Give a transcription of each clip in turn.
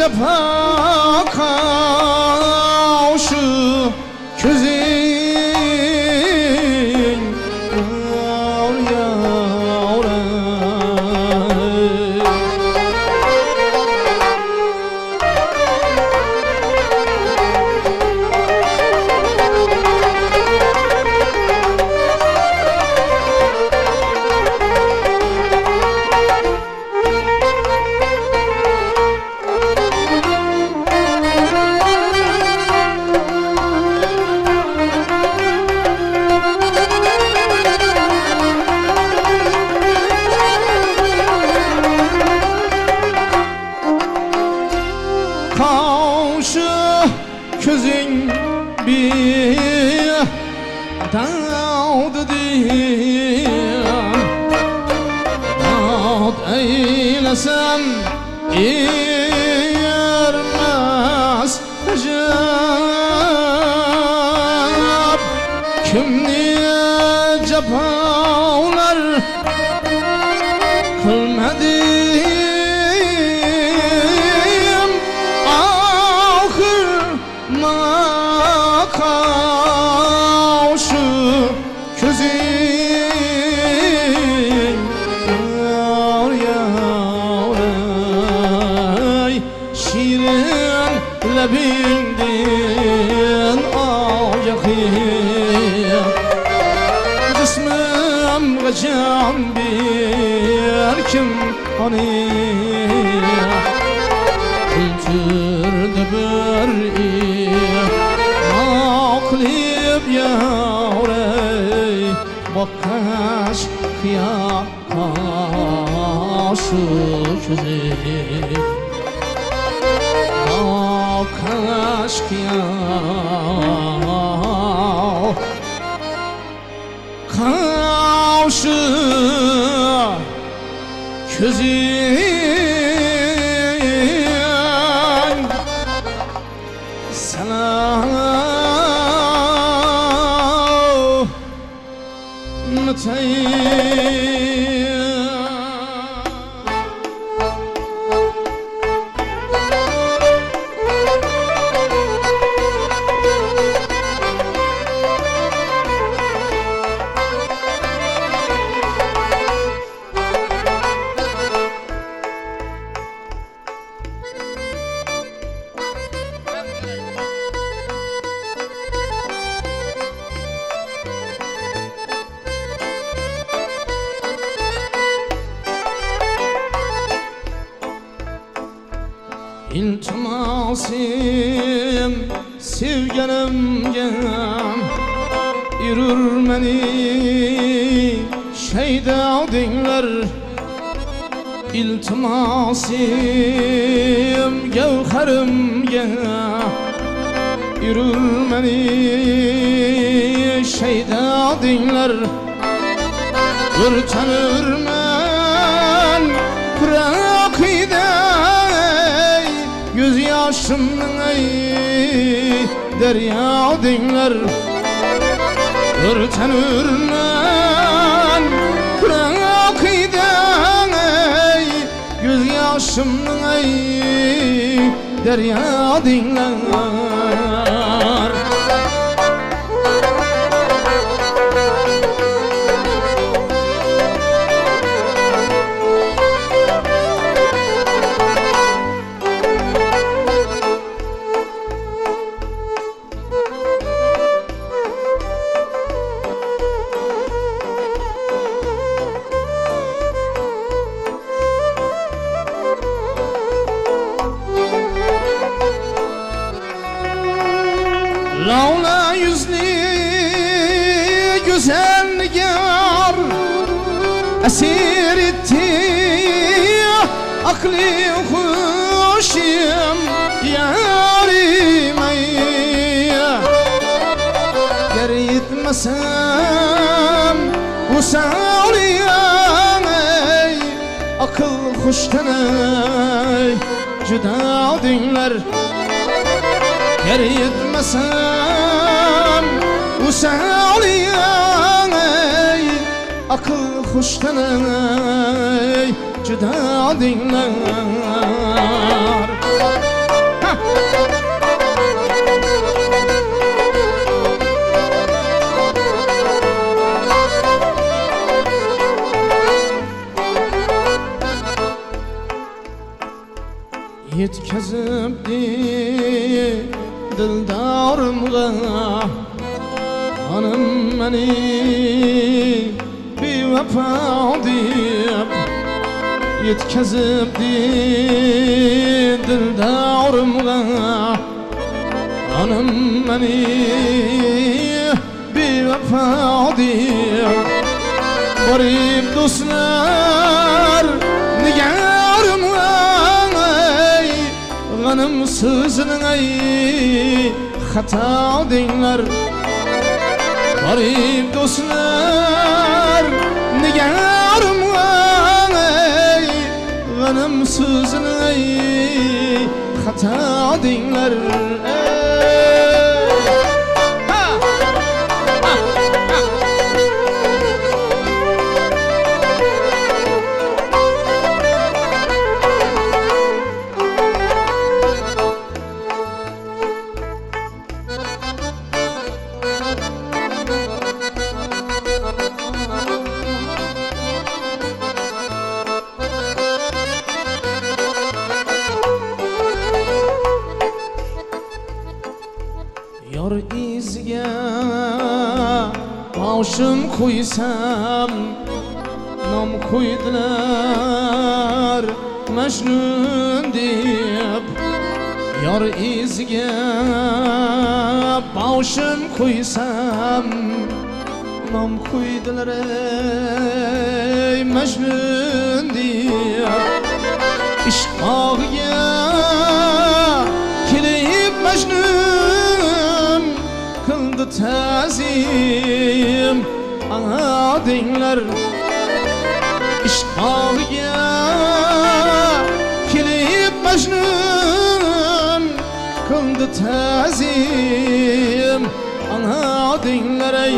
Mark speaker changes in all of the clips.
Speaker 1: cepha kavşu közün var yavrum. Kavşı közün bir dağdı diye dağd eylesem ermez acab kimni cefalar kılmadı kavşu közün var yavrum. Şirin lebinden av yakıyor cismim gıcam bir kim hani kültürde bir aklip yavrey bakkaş kıya kaşı közün bakkaş kıya kaşı közün sana İltimasım sevgenimge yürür beni şeyda dinler. İltimasım gevherimge yürür beni şeyda dinler. Ürtenirmen bırakide göz yaşımın ey derya dinler. Ürtenirmen bırakide ey göz yaşımın ey derya dinler. Lala yüzlü güzel nigar esir etti akli hoşum yarim ey. Ger yetmesem usaliyem ey akıl hoştan ey cüda dinler. Ger yetmesem usaliyem ey akıl hoştan ey cüda dinler. yetkazibdi dildorimga hanım meni bevafo deb yetkazibdi dildorimga hanım meni bevafo deb borib do'stlar nigorimga g'anim so'zining ay xato denglar borib do'stlar nigorimga g'anim so'zining ay xato denglar yor iziga boshim qo'ysam nom qo'ydilar Majnun deb yor iziga boshim qo'ysam nom qo'ydilar Majnun deb ishq bog'iga kelib Majnun kıldı tazim ana dengler ishq bog'iga kelib Majnun kıldı tazim ana dengler ey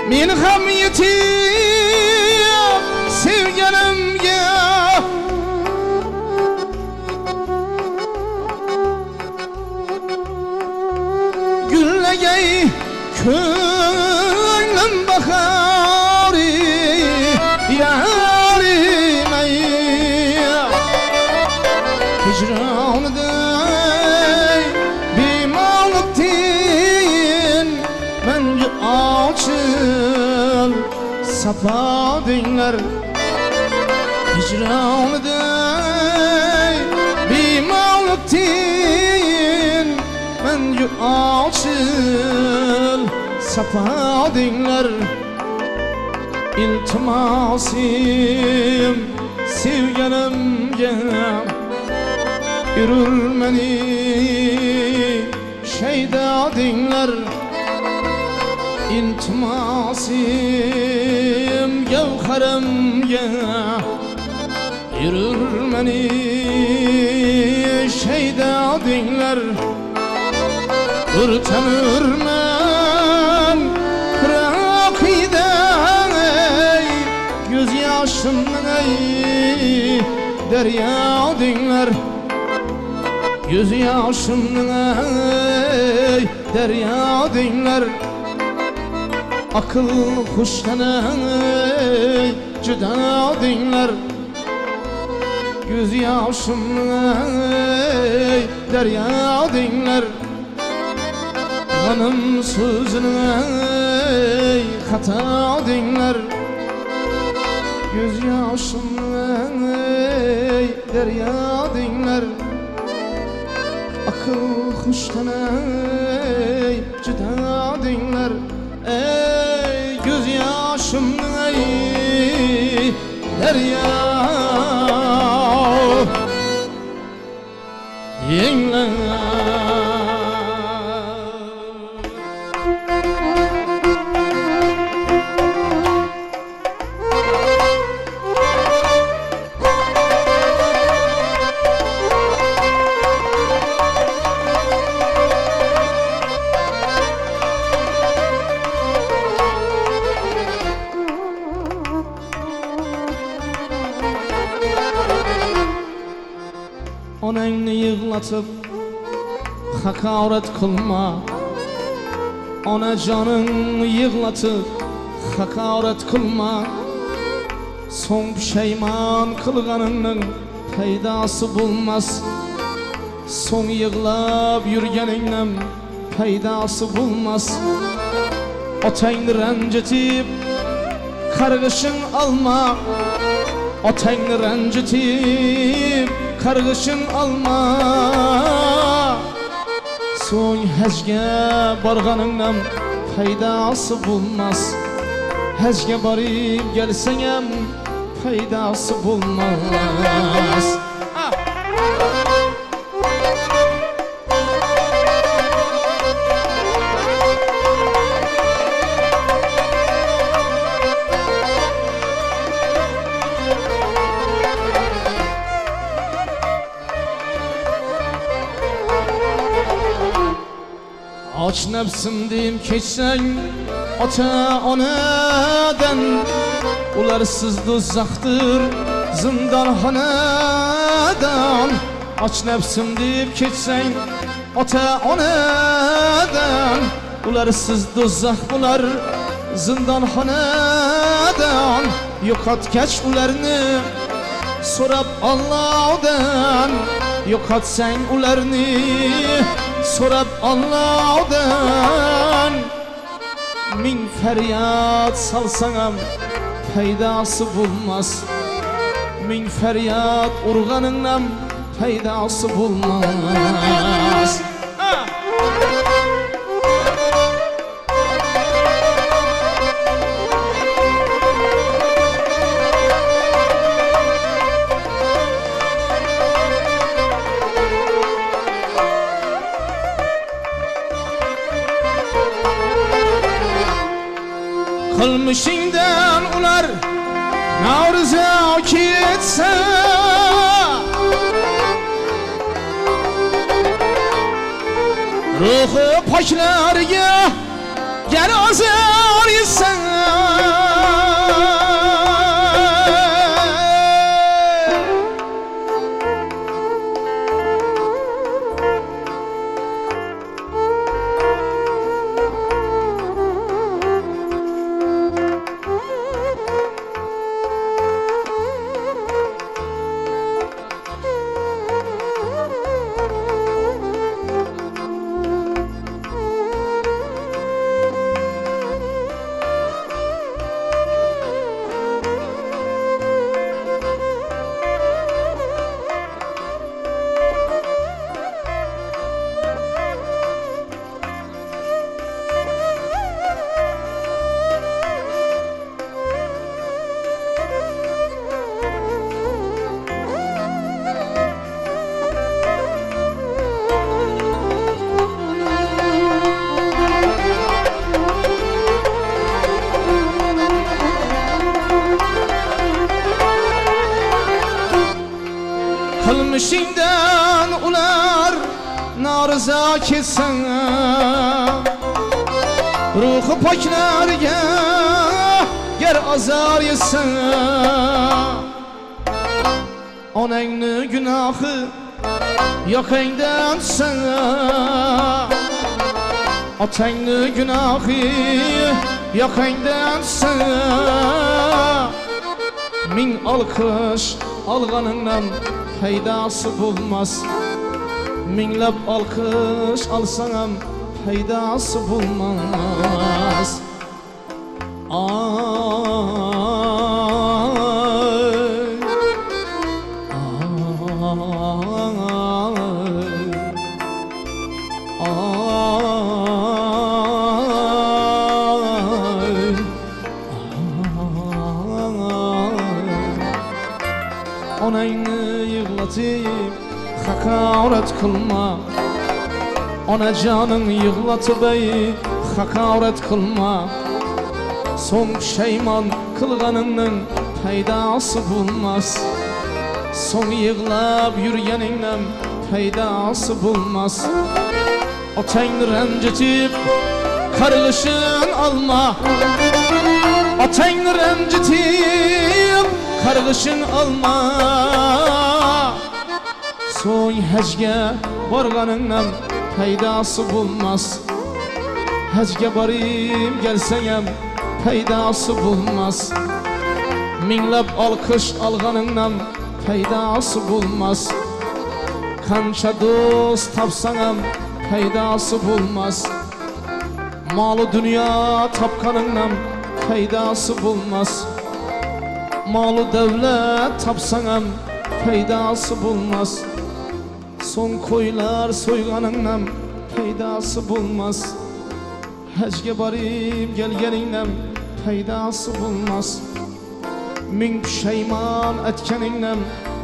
Speaker 1: men ham yetim sevganimga gullagay ko'nglim bahori yarim ay hicroniday bemolibdin menga ochil safa denglar hicroniday bemolibdin menga ochil safa denglar iltimosim sevganimga yurulmani shayda denglar iltimosim gavharimga yurulmani shayda denglar urtanurman raqidam göz yoshimning ay daryo denglar göz yoshimning ay daryo denglar akıl hushdan ay juda denglar göz yoshimning ay daryo denglar hanım so'zining xato denglar göz yoshimning daryo denglar akıl hushdan juda denglar ey göz yoshimning daryo denglar yığlatıp hakaret kılma. Ona canın yığlatıp hakaret kılma. Son pişeyman kılganının peydası bulmaz. Son yığlab yürgeninle peydası bulmaz. Otayni rencitip kargışın alma. Otayni rencitip kargışın alma. Son hecge barganınla peydası bulmaz. Hecge barip gelsenem peydası bulmaz. Aç nefsim deyim keçsen ata onadan. Ularsız dozaktır zindan hanadan. Aç nefsim deyip keçsen ata onadan. Ularsız dozak bular zindan hanadan. Yokat geç ularını sorab Allah'dan. Yokat sen ularını sorab Allah'dan. Min feryat salsanam peydası bulmaz. Min feryat urganınam peydası bulmaz. Kılmışından ular Navruz'a kitse. Ruhu paklarga gel azar yesin. Kılmışından ular narza kesin. Ruhu paklarga ger azar yesin. Onanni günahı yok eyden sana. Otanni günahı yok eyden sana. Min alkış alganından peydası bulmaz. Minlep alkış alsanam peydası bulmaz. Onayni yığlatıp hakaret kılma. Ona canın yığlatıp hakaret kılma. Son pişeyman kılganının peydası bulmaz. Son yığlab yürgeninle peydası bulmaz. Otayni rencitip kargışın alma. Otayni rencitip kargışın alma. Soň hejge barganyndan peydasy bulmaz. Hejge baryp gelseňem peydasy bulmaz. Minlep alkış alganyndan peydasy bulmaz. Kança dost tapsaňam peydasy bulmaz. Malı dünya tapkanyndan peydasy bulmaz. Malı devlet tapsaňam peydasy bulmaz. Son koylar soyganyndan peydasy bulmaz. Hejge baryp gelgeningden peydasy bulmaz. Min pişeyman etkeningden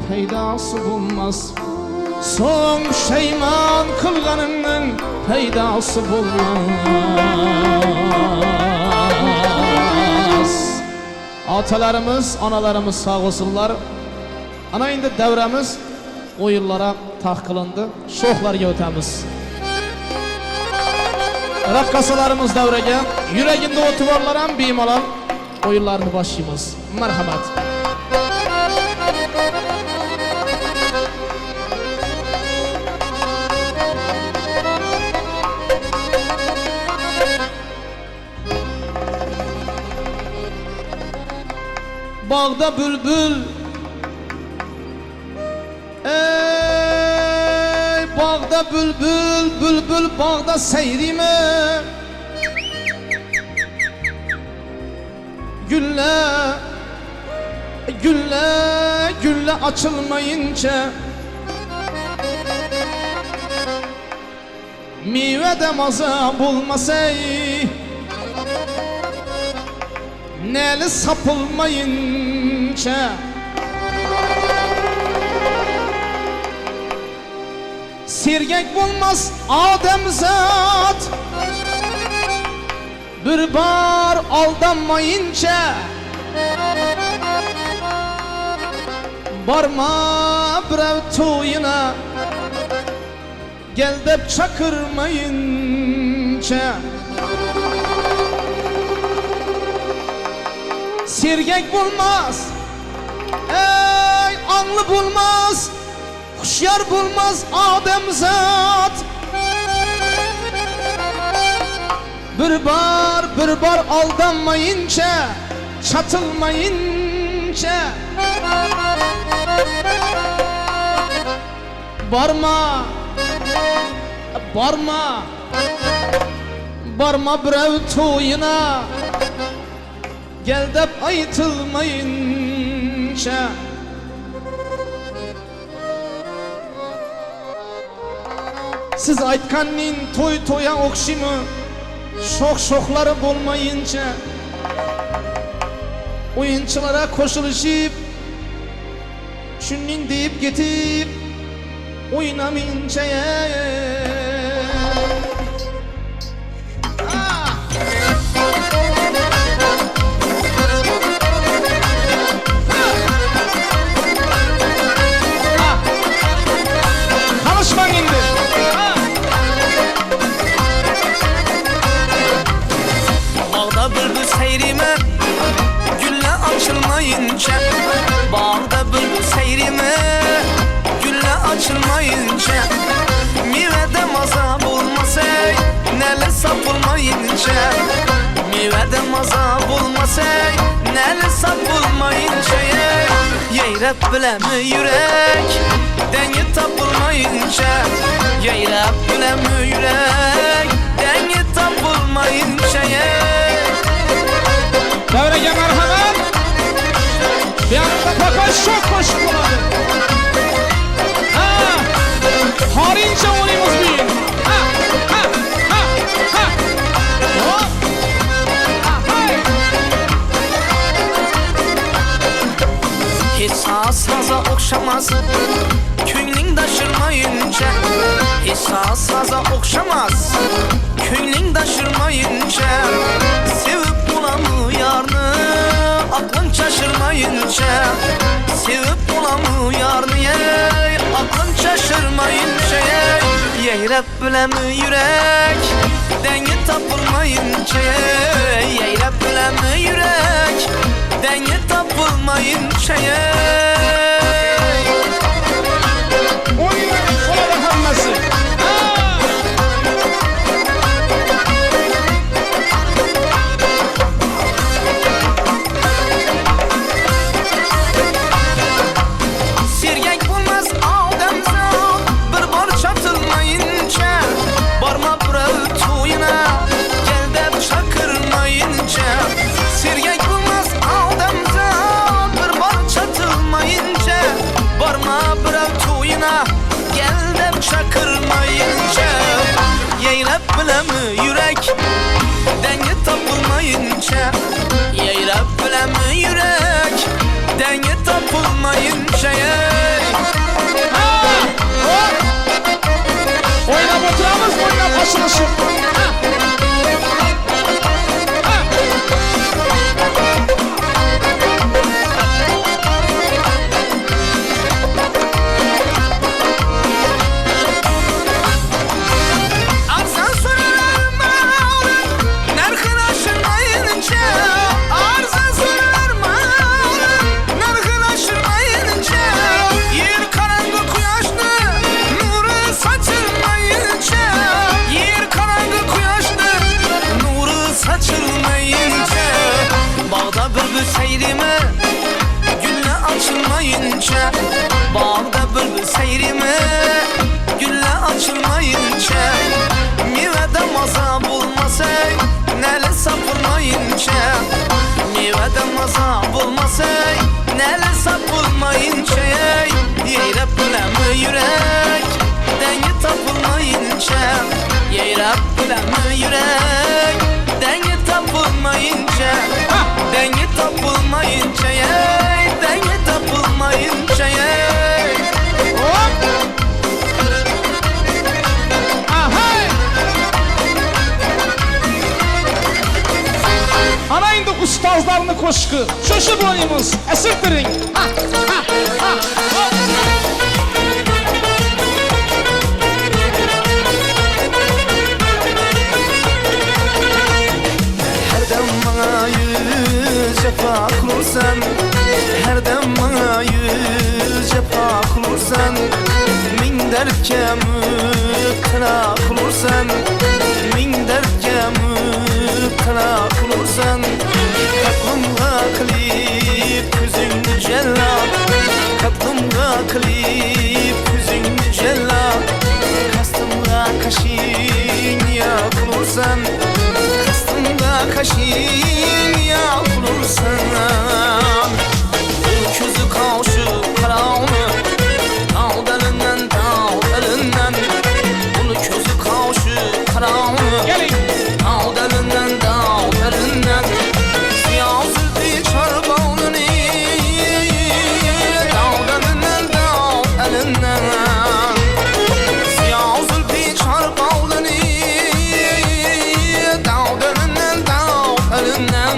Speaker 1: peydasy bulmaz. Son pişeyman kılganyndan peydasy bulmaz. Atalarımız, analarımız sağ olsunlar. Ana indi devremiz oyunlara tahkılındı. Şohlarga ötemiz. Rakkasalarımız devrege, yüreğinde otuvarlaran biymalan oyunlarını başlayımız. Merhamet. Bağda bülbül, ey bağda bülbül, bülbül bağda seyrime. Gülle, gülle, gülle açılmayınca meyve de maza bulmasay, neli sapılmayınca sirgek bulmaz Ademzat. Bir bar aldanmayınca barma birev toyuna gel dep çakırmayınca sirgek bulmaz, ey anlı bulmaz, huşyar bulmaz Ademzat. Bir bar aldanmayınca, çatılmayınca barma, barma, barma birev toyuna gel dep aytılmayınca. Siz aytkannin toy toya okşimı, şok şokları bolmayınca oyunçulara koşuluşup şunnin deyip getip oynamayınca çalışma indi.
Speaker 2: Bağda bülbül seyrime, gülle açılmayınca. Bağda bülbül seyrime, gülle açılmayınca. Meyvede maza bulmasay, neler sapılmayınca. Meyvede maza bulmasay, neler sapılmayınca. Yeyrep bilemi yürek, denge tapılmayınca. Yeyrep bilemi yürek, denge tapılmayınca.
Speaker 1: Devrege merhamet. Bir anda fakat şok koşuk oladı. Harince olayımız büyük.
Speaker 2: Hiç saza okşamaz, köngling taşırmayınca. Hiç saza okşamaz, köngling taşırmayınca. Sevip bulamı yarını, aklın şaşırmayınca. Sevip bulamı yarını, aklın şaşırmayınca. Yeyrep bilemi yürek, denge tapılmayınca. Yeyrep bilemi yürek, denge tapılmayınca.
Speaker 1: Oyna açılışı. Ha. Ha.
Speaker 2: Arzan sorar malın, narkın aşırmayınca. Arzan sorar malın, narkın aşırmayınca. Yer karanlık kuyaşlı, nuru saçılmayınca. Yer karanlık kuyaşlı, nuru saçılmayınca. Bağda bülbül seyrime, gülle açılmayınca. Bağda bülbül seyrime, gülle açılmayınca. Meyvede maza bulmasay, nele sapılmayınca. Meyvede maza bulmasay, nele sapılmayınca. Yeyrep bülemi yürek, dengi tapılmayınca. Yeyrep bülemi yürek, dengi tapılmayınca. Dengi tapılmayınca, dengi tapılmayınca.
Speaker 1: Hop. Aha. Ana indi ustazlarını koşku. Şoşu boyumuz. Esirtirin. Ha. Ha. Ha. Hop.
Speaker 2: Her dem bana yüz cefa kılırsan, her dem bana yüz cefa kılırsan, min dertke müptela kılırsan, min dertke müptela kılırsan. Katlımga klip yüzünü cellat, katlımga klip yüzünü cellat. Kastımga kaşin ya kılırsan, kastımga kaşin ya kılırsan. Öküzü kavşu karavunu, dağlarından dağlarından. Bunu közü kavşu karavunu,
Speaker 1: Gelin.
Speaker 2: dağlarından dağlarından. Siyah zülfü çarbağını, dağlarından dağlarından. Siyah zülfü çarbağını, dağlarından dağlarından.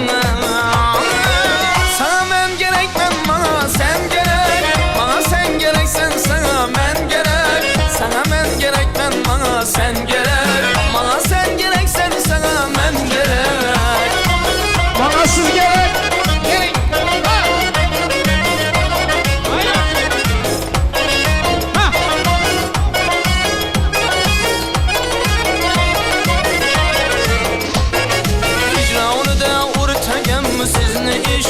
Speaker 2: Sana ben gerek, ben bana sen gerek. Bana sen gerek, sen sana ben gerek. Sana ben gerek, ben bana sen gerek. Bana sen gerek, sen sana ben gerek.
Speaker 1: Bana siz gerek. Gelin. Ha. Aynen. Ha.
Speaker 2: Hicranı da urtagem sizni iş.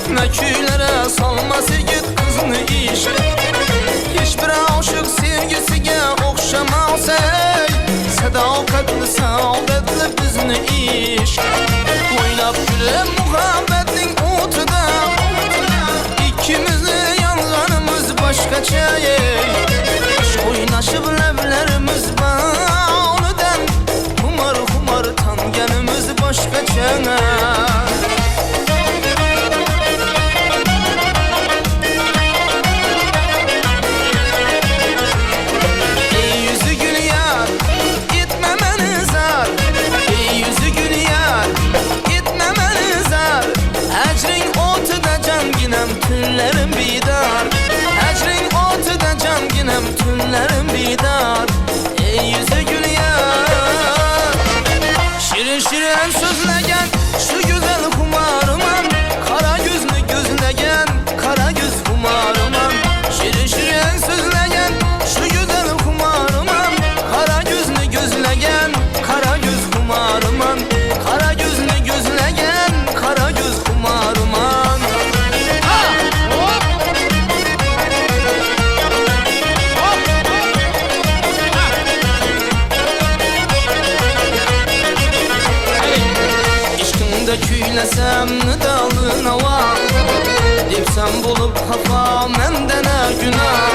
Speaker 2: Ne küylere salması git kızını iş. Hiçbir aşık sevgisine okşamasay, sadakatli saadetli bizni iş. Oynap gülüm muhabbetin otuda, İkimizin yanlarımız başkaça. Aşk oynaşıp leblerimiz bağlıdan, humar humar tangenimiz başkaça. Ey yüzü gül yar, gitmemeni zar. Ey yüzü gül yar, gitmemeni zar. Ecrin otuda can ginem, tünlerim bidar. Ecrin otuda can ginem, tünlerim bidar. Ey yüzü gül yar, şirin şirin sözlegen şu güzel kumarıman. Kara gözlü gözlegen, kara göz kumarıman. Şirin şirin sözlegen şu güzel kumarıman. Kara gözlü gözlegen, kara göz kumarıman. Kara gözlü gözlegen, kara göz kumarıman.
Speaker 1: Ha. Hop. Hop. Ha. Gelin.
Speaker 2: İşkinde küylesem ne dalına var. Dipsem bulup kafa mende ne günah.